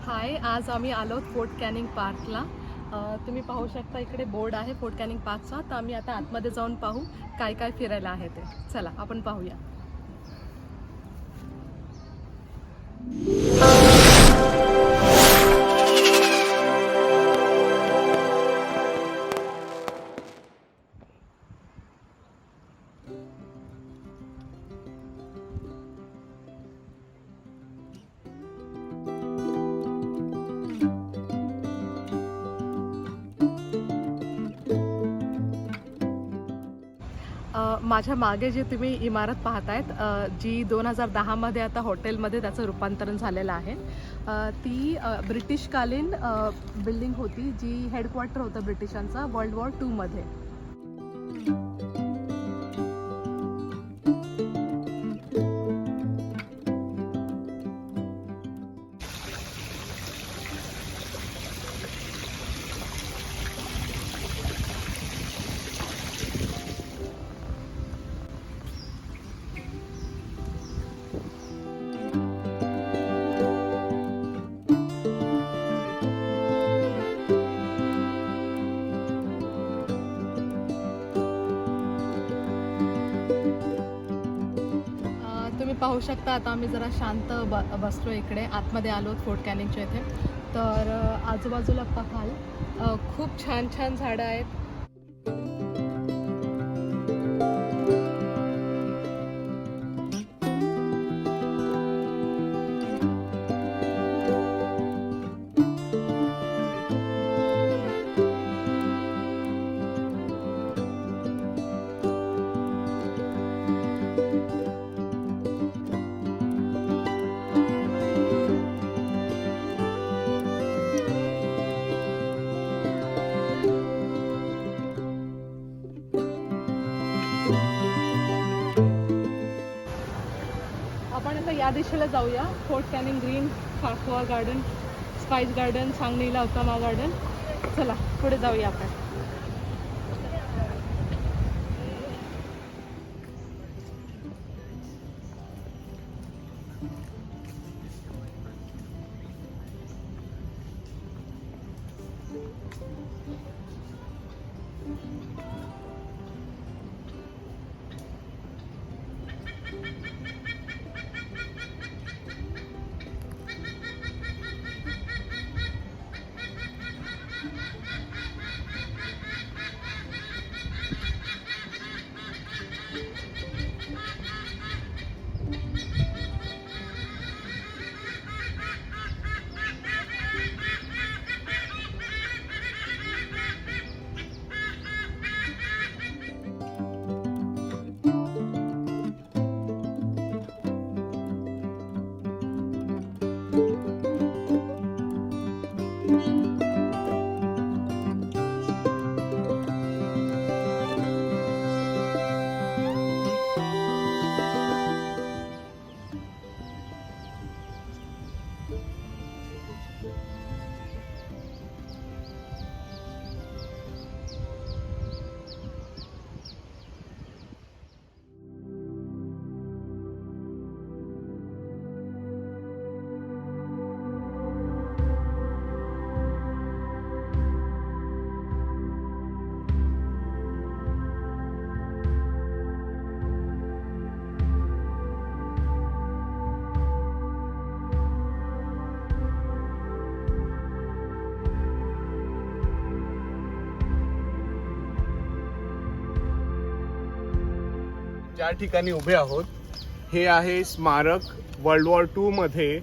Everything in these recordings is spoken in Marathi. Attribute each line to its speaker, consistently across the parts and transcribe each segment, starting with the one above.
Speaker 1: हाय, आज आम्ही आलो फोर्ट कॅनिंग पार्कला. तुम्ही पाहू शकता इकडे बोर्ड आहे फोर्ट कॅनिंग पार्कचा. तर आम्ही आता आतमध्ये जाऊन पाहू काय काय फिरायला आहे ते. चला आपण पाहूया. माझ्या मागे जी तुम्ही इमारत पाहतायत, जी 2010मध्ये आता हॉटेलमध्ये त्याचं रूपांतरण झालेलं आहे. ती ब्रिटिशकालीन बिल्डिंग होती, जी हेडक्वार्टर होतं ब्रिटिशांचा वर्ल्ड वॉर 2मध्ये. तुम्ही पाहू शकता आता आम्ही जरा शांत बसलो इकडे आतमध्ये आलो फोर्ट कॅनिंगच्या इथे. तर आजूबाजूला पाहाल खूप छान छान झाडं आहेत. आपण आता या दिशेला जाऊया. फोर्ट कॅनिंग ग्रीन, फाकवा गार्डन, स्पाइस गार्डन, सांगलीला उत्तमा गार्डन. चला पुढे जाऊया आपण.
Speaker 2: ज्या ठिकाणी उभे आहोत हे आहे स्मारक वर्ल्ड वॉर 2 मध्ये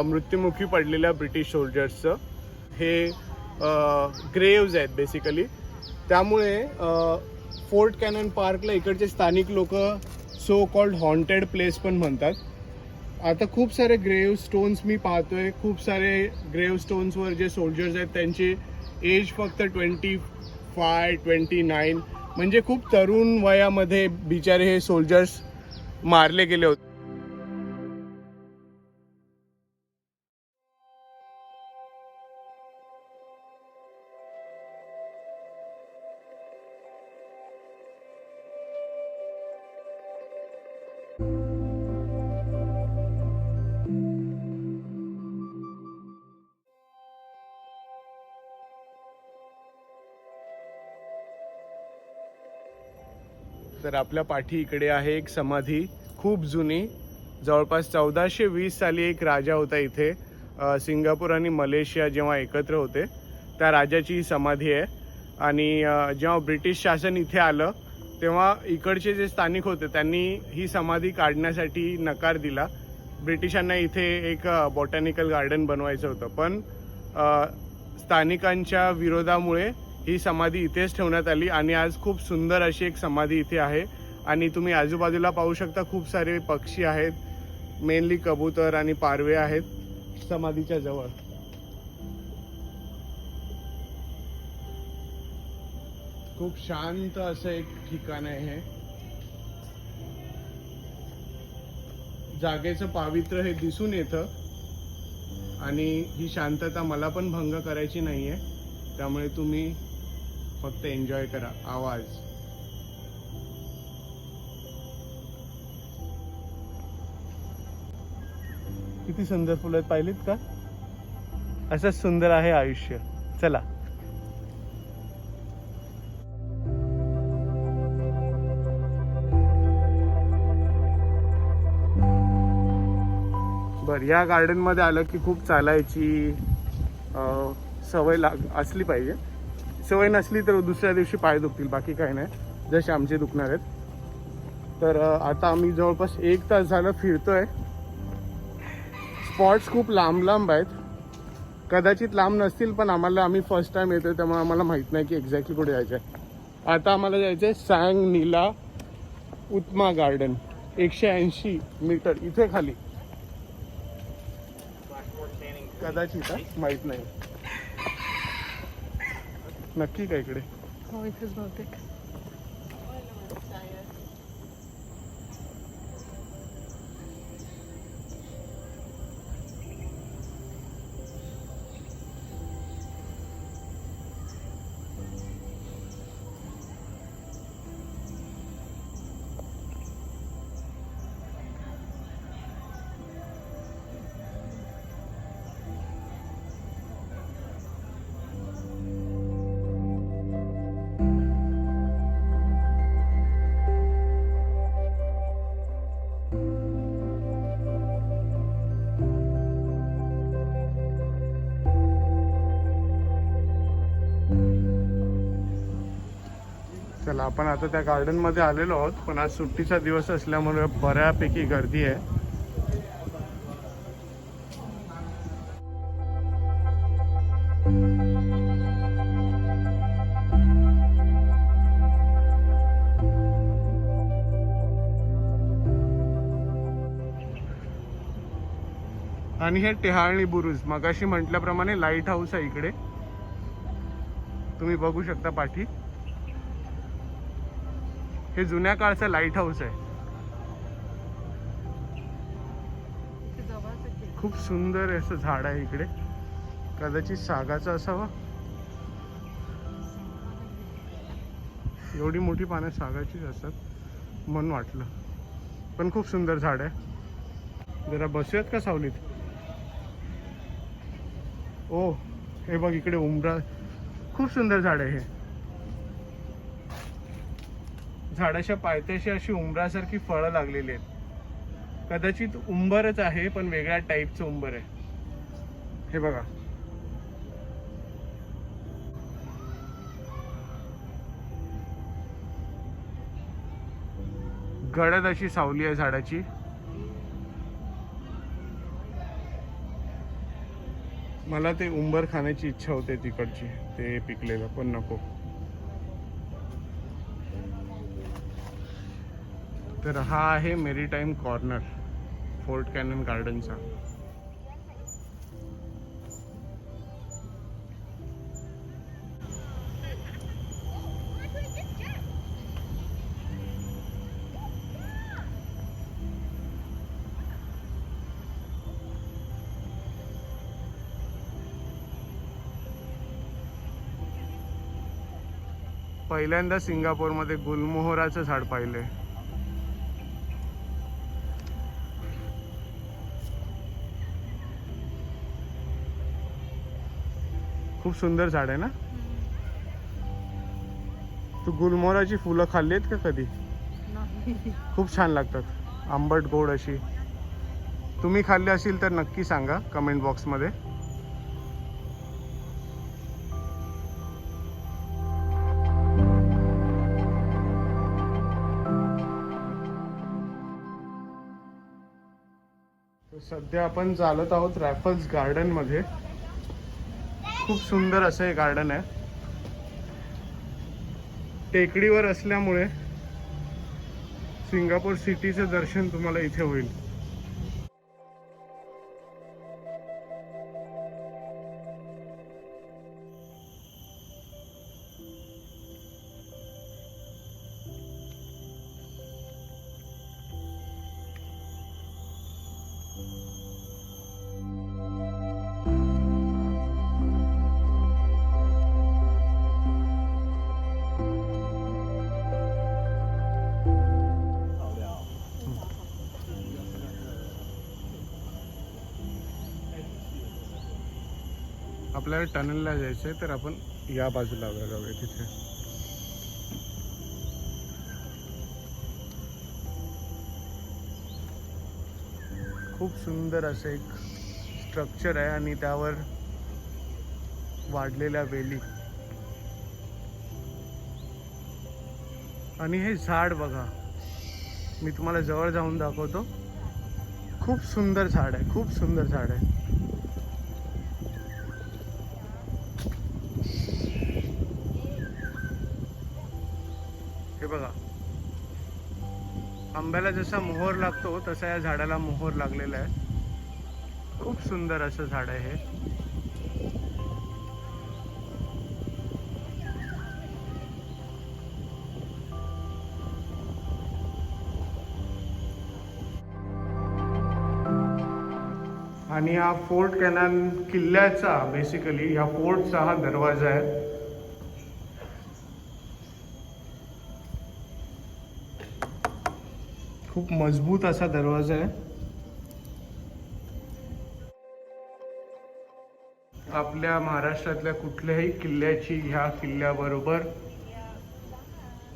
Speaker 2: मृत्युमुखी पडलेल्या ब्रिटिश सोल्जर्सचं. हे ग्रेव्ज आहेत बेसिकली. त्यामुळे फोर्ट कॅनन पार्कला इकडचे स्थानिक लोक सो कॉल्ड हॉन्टेड प्लेस पण म्हणतात. आता खूप सारे ग्रेव्ह स्टोन्स मी पाहतोय. खूप सारे ग्रेव्ह स्टोन्सवर जे सोल्जर्स आहेत त्यांची एज फक्त 25-29, म्हणजे खूप तरुण वयामध्ये बिचारे हे सोल्जर्स मारले गेले होते. तर आपल्या पाठी इकडे आहे एक समाधी खूप जुनी, जवळपास 1420 साली एक राजा होता इथे. सिंगापूर आणि मलेशिया जेव्हा एकत्र होते त्या राजाची ही समाधी आहे. आणि जेव्हा ब्रिटिश शासन इथे आलं तेव्हा इकडचे जे स्थानिक होते त्यांनी ही समाधी काढण्यासाठी नकार दिला. ब्रिटिशांना इथे एक बॉटॅनिकल गार्डन बनवायचं होतं, पण स्थानिकांच्या विरोधामुळे ही समाधी इथेच ठेवण्यात आली आणि आज खूप सुंदर अशी एक समाधी इथे आहे. आणि तुम्ही आजूबाजूला पाहू शकता खूप सारे पक्षी आहेत, मेनली कबूतर आणि पारवे आहेत समाधीच्या जवळ. खूप शांत असं एक ठिकाण आहे हे. जागेचं पावित्र्य हे दिसून येतं आणि ही शांतता मला पण भंग करायची नाहीये, त्यामुळे तुम्ही फक्त एन्जॉय करा आवाज. किती सुंदर फुलं आहेत, पाहिलीत का? असंच सुंदर आहे आयुष्य. चला. बर, या गार्डन मध्ये आलं की खूप चालायची सवय असली पाहिजे. सवय नसली तर दुसऱ्या दिवशी पाय दुखतील, बाकी काही नाही, जसे आमचे दुखणार आहेत. तर आता आम्ही जवळपास 1 तास झालं फिरतोय. स्पॉट्स खूप लांब लांब आहेत, कदाचित लांब नसतील, पण आम्ही फर्स्ट टाइम येतोय त्यामुळे आम्हाला माहित नाही की एक्झॅक्टली कुठे जायचं आहे. आता आम्हाला जायचं आहे सांग नीला उत्मा गार्डन, 180 मीटर इथे खाली, कदाचित माहित नाही नक्की काय इकडे.
Speaker 1: हो, इथेच बहुतेक.
Speaker 2: चला, आपण आता त्या गार्डन मध्ये आलेलो आहोत, पण आज सुट्टीचा दिवस असल्यामुळे बऱ्यापैकी गर्दी आहे. आणि हे टेहाळणी बुरुज, मगाशी म्हटल्याप्रमाणे लाईट हाऊस आहे इकडे, तुम्ही बघू शकता पाठी. हे जुन्या काळचं लाईट हाऊस आहे. खूप सुंदर असं झाड आहे इकडे, कदाचित सागाचं असावं. एवढी मोठी पानं सागाचीच असतात म्हणून वाटलं, पण खूप सुंदर झाड आहे. जरा बसूयात का सावलीत? ओ, हे बघ इकडे उंबरा, खूप सुंदर झाड आहे हे. झाडाच्या पायथ्याशी अशी उंबरासारखी फळं लागलेली आहेत, कदाचित उंबरच आहे पण वेगळ्या टाईपचं उंबर आहे. हे बघा, गडद अशी सावली आहे झाडाची. मला ते उंबर खाण्याची इच्छा होते तिकडची, ते पिकलेलं, पण नको. तर हा आहे मेरीटाईम कॉर्नर फोर्ट कॅनन गार्डनचा. पहिल्यांदा सिंगापूरमध्ये गुलमोहराचं झाड पाहिलंय. खूप सुंदर झाड आहे ना. तू गुलमोहराची फुलं खाल्ली आहेत का कधी? खूप छान लागतात, आंबट गोड अशी. तुम्ही खाल्ली असेल तर नक्की सांगा कमेंट बॉक्समध्ये. सध्या आपण चालत आहोत रॅफल्स गार्डन मध्ये. खूप सुंदर असं हे गार्डन आहे. टेकडीवर असल्यामुळे सिंगापूर सिटीचं दर्शन तुम्हाला इथे होईल. आपल्याला टनलला जायचं आहे तर आपण या बाजूला जाऊया. तिथे खूप सुंदर असं एक स्ट्रक्चर आहे आणि त्यावर वाढलेल्या वेली. आणि हे झाड बघा, मी तुम्हाला जवळ जाऊन दाखवतो. खूप सुंदर झाड आहे, खूप सुंदर झाड आहे. हे बघा, आंब्याला जसा मोहर लागतो तसा या झाडाला मोहर लागलेला आहे. खूप सुंदर असं झाड आहे हे. आणि हा फोर्ट कॅनन किल्ल्याचा, बेसिकली ह्या फोर्टचा हा दरवाजा आहे. खूप मजबूत असा दरवाजा आहे. आपल्या महाराष्ट्रातल्या कुठल्याही किल्ल्याची ह्या किल्ल्याबरोबर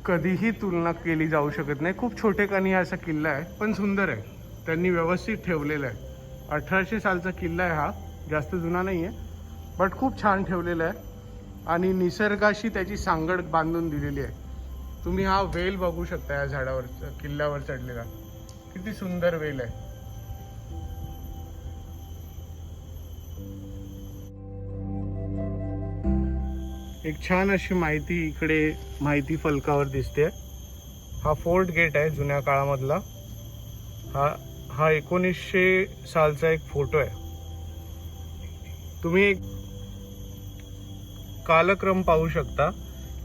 Speaker 2: कधीही तुलना केली जाऊ शकत नाही. खूप छोटेखानी असा किल्ला आहे, पण सुंदर आहे. त्यांनी व्यवस्थित ठेवलेला आहे. 1800 सालचा किल्ला आहे हा, जास्त जुना नाही आहे, बट खूप छान ठेवलेला आहे. आणि निसर्गाशी त्याची सांगड बांधून दिलेली आहे. तुम्ही हा वेल बघू शकता या झाडावर, किल्ल्यावर चढलेला. किती सुंदर वेल आहे. एक छान अशी माहिती इकडे माहिती फलकावर दिसते. हा फोर्ट गेट आहे जुन्या काळामधला. हा 1900 सालचा एक फोटो आहे. तुम्ही एक कालक्रम पाहू शकता.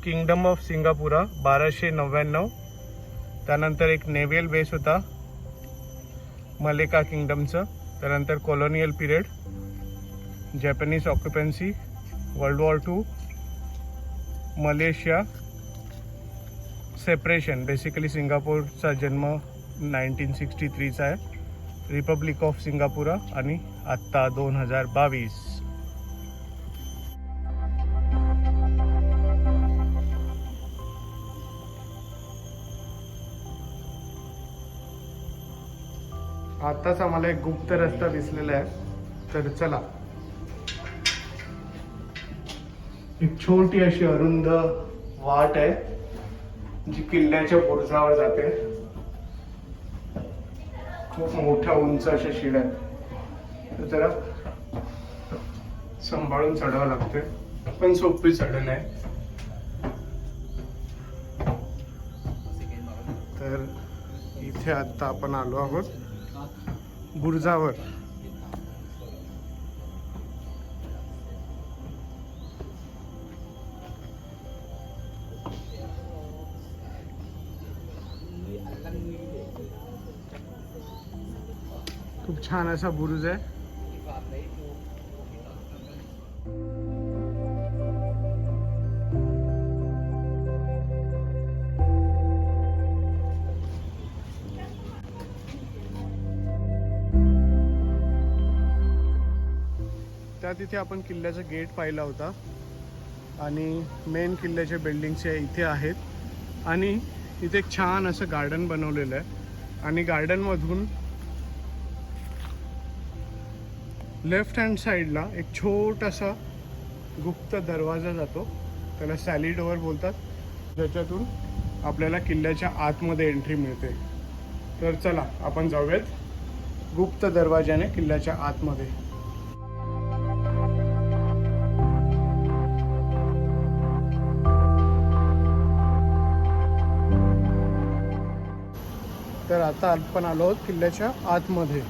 Speaker 2: Kingdom of Singapura 1299. त्यानंतर एक नेव्हल बेस होता मलेका किंगडमचं. त्यानंतर colonial period, Japanese occupancy, world war 2, Malaysia, separation. Basically सिंगापूरचा जन्म 1963चा आहे. रिपब्लिक ऑफ सिंगापुरा आणि आत्ता 2022. आताच आम्हाला एक गुप्त रस्ता दिसलेला आहे, तर चला. एक छोटी अशी अरुंद वाट आहे जी किल्ल्याच्या बुरुजावर जाते. खूप मोठ्या उंच अशा शिड्या आहेत, तर जरा सांभाळून चढावं लागते, पण सोपी चढण आहे. तर इथे आता आपण आलो आहोत बुरुजावर. खूप छान असा बुरुज आहे. त्या तिथे आपण किल्ल्याचा गेट पाहिला होता आणि मेन किल्ल्याच्या बिल्डिंग्स इथे आहेत. आणि इथे एक छान असं गार्डन बनवलेलं आहे आणि गार्डनमधून लेफ्ट हँड साईडला एक छोटासा गुप्त दरवाजा जातो, त्याला सॅली डोअर बोलतात, ज्याच्यातून आपल्याला किल्ल्याच्या आतमध्ये एंट्री मिळते. तर चला आपण जाऊयात गुप्त दरवाजाने किल्ल्याच्या आतमध्ये. तर आता आपण आलो आहोत किल्ल्याच्या आतमध्ये.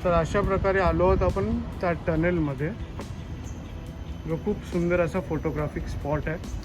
Speaker 2: तर अशा प्रकारे आलो आहोत आपण त्या टनेलमध्ये, जो खूप सुंदर असा फोटोग्राफिक स्पॉट आहे.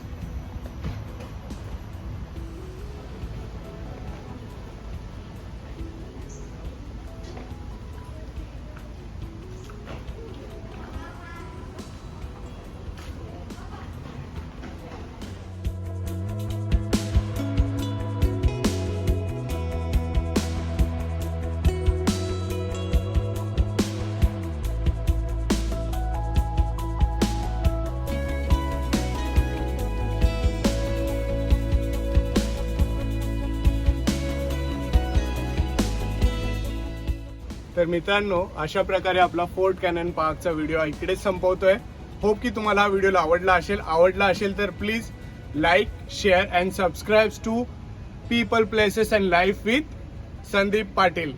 Speaker 2: तर मित्रांनो, अशा प्रकारे आपला फोर्ट कॅनन पार्कचा व्हिडिओ इकडेच संपवतोय. होप की तुम्हाला हा व्हिडिओ आवडला असेल तर please like, share and subscribe to people, places and life with Sandeep Patil.